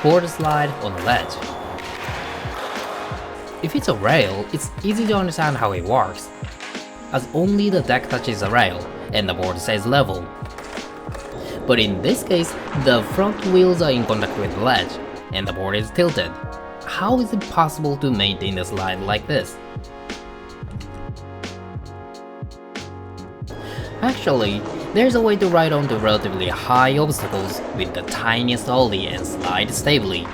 Boardslide on a ledge. If it's a rail, it's easy to understand how it works, as only the deck touches the rail and the board stays level. But in this case, the front wheels are in contact with the ledge, and the board is tilted. How is it possible to maintain a slide like this? Actually, there's a way to ride onto relatively high obstacles with the tiniest ollie and slide stably.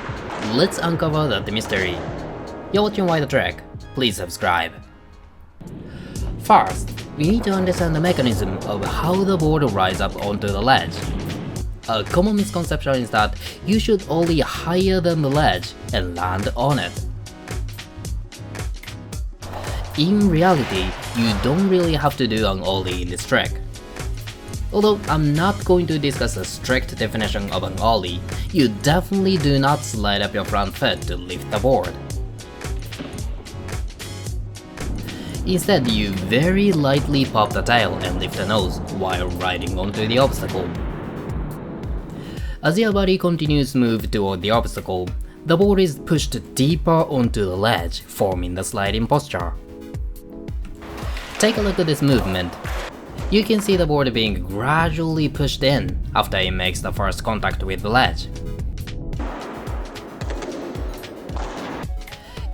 Let's uncover that mystery. You're watching Why the Trek? Please subscribe. First, we need to understand the mechanism of how the board rides up onto the ledge. A common misconception is that you should ollie higher than the ledge and land on it. In reality, you don't really have to do an ollie in this trick. Although I'm not going to discuss a strict definition of an ollie, you definitely do not slide up your front foot to lift the board. Instead, you very lightly pop the tail and lift the nose while riding onto the obstacle. As your body continues to move toward the obstacle, the board is pushed deeper onto the ledge, forming the sliding posture. Take a look at this movement. You can see the board being gradually pushed in after it makes the first contact with the ledge.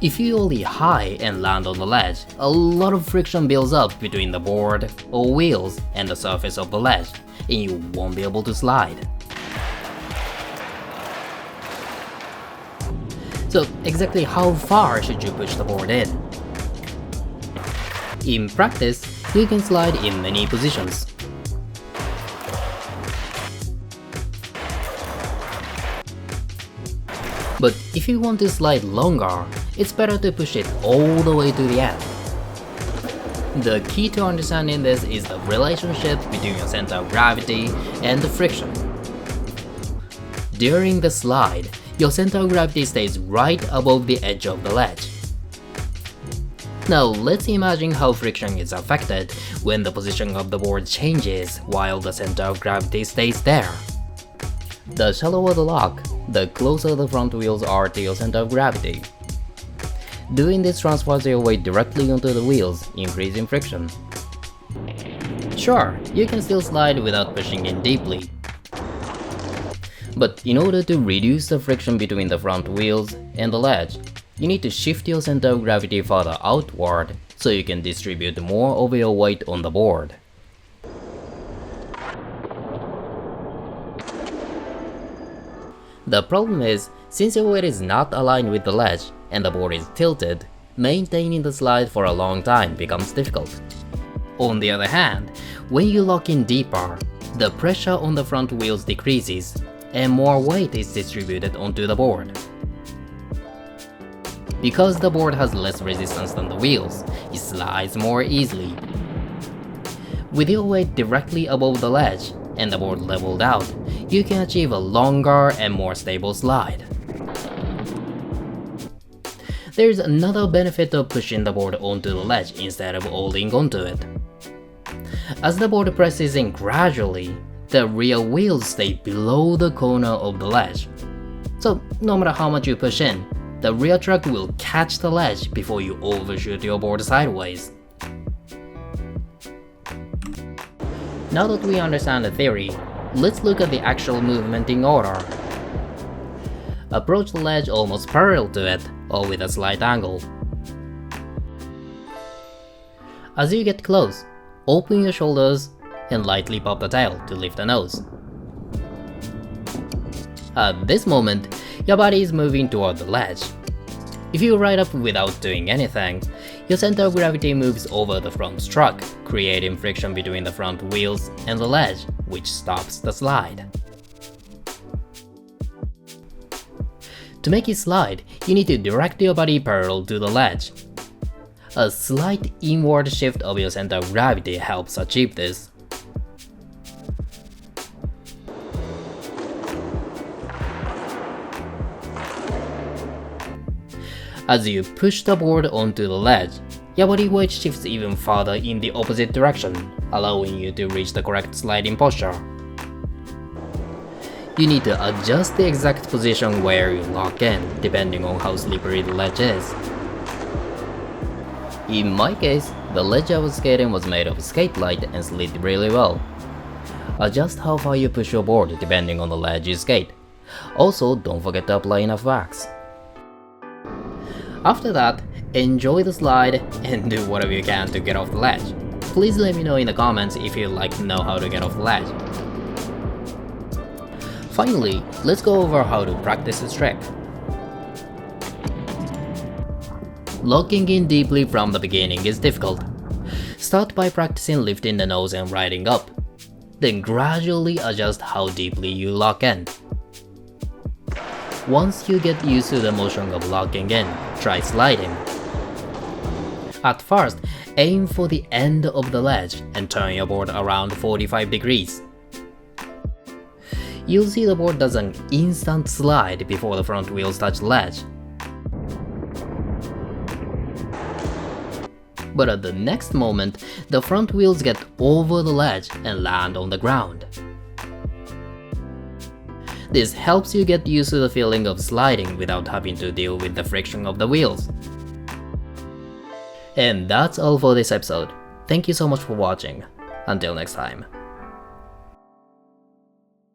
If you ollie high and land on the ledge, a lot of friction builds up between the board or wheels and the surface of the ledge, and you won't be able to slide. So exactly how far should you push the board in? In practice, you can slide in many positions. But if you want to slide longer, it's better to push it all the way to the end. The key to understanding this is the relationship between your center of gravity and the friction. During the slide, your center of gravity stays right above the edge of the ledge. Now let's imagine how friction is affected when the position of the board changes while the center of gravity stays there. The shallower the lock, the closer the front wheels are to your center of gravity. Doing this transfers your weight directly onto the wheels, increasing friction. Sure, you can still slide without pushing in deeply. But in order to reduce the friction between the front wheels and the ledge, you need to shift your center of gravity further outward so you can distribute more of your weight on the board. The problem is, since your weight is not aligned with the ledge and the board is tilted, maintaining the slide for a long time becomes difficult. On the other hand, when you lock in deeper, the pressure on the front wheels decreases and more weight is distributed onto the board. Because the board has less resistance than the wheels, it slides more easily. With your weight directly above the ledge and the board leveled out, you can achieve a longer and more stable slide. There's another benefit of pushing the board onto the ledge instead of holding onto it. As the board presses in gradually, the rear wheels stay below the corner of the ledge. So no matter how much you push in, the rear truck will catch the ledge before you overshoot your board sideways. Now that we understand the theory, let's look at the actual movement in order. Approach the ledge almost parallel to it, or with a slight angle. As you get close, open your shoulders and lightly pop the tail to lift the nose. At this moment, your body is moving toward the ledge. If you ride up without doing anything, your center of gravity moves over the front truck, creating friction between the front wheels and the ledge, which stops the slide. To make it slide, you need to direct your body parallel to the ledge. A slight inward shift of your center of gravity helps achieve this. As you push the board onto the ledge, your body weight shifts even further in the opposite direction, allowing you to reach the correct sliding posture. You need to adjust the exact position where you lock in, depending on how slippery the ledge is. In my case, the ledge I was skating was made of skate light and slid really well. Adjust how far you push your board depending on the ledge you skate. Also, don't forget to apply enough wax. After that, enjoy the slide and do whatever you can to get off the ledge. Please let me know in the comments if you'd like to know how to get off the ledge. Finally, let's go over how to practice this trick. Locking in deeply from the beginning is difficult. Start by practicing lifting the nose and riding up. Then gradually adjust how deeply you lock in. Once you get used to the motion of locking in, try sliding. At first, aim for the end of the ledge and turn your board around 45 degrees. You'll see the board does an instant slide before the front wheels touch the ledge. But at the next moment, the front wheels get over the ledge and land on the ground. This helps you get used to the feeling of sliding without having to deal with the friction of the wheels. And that's all for this episode. Thank you so much for watching. Until next time.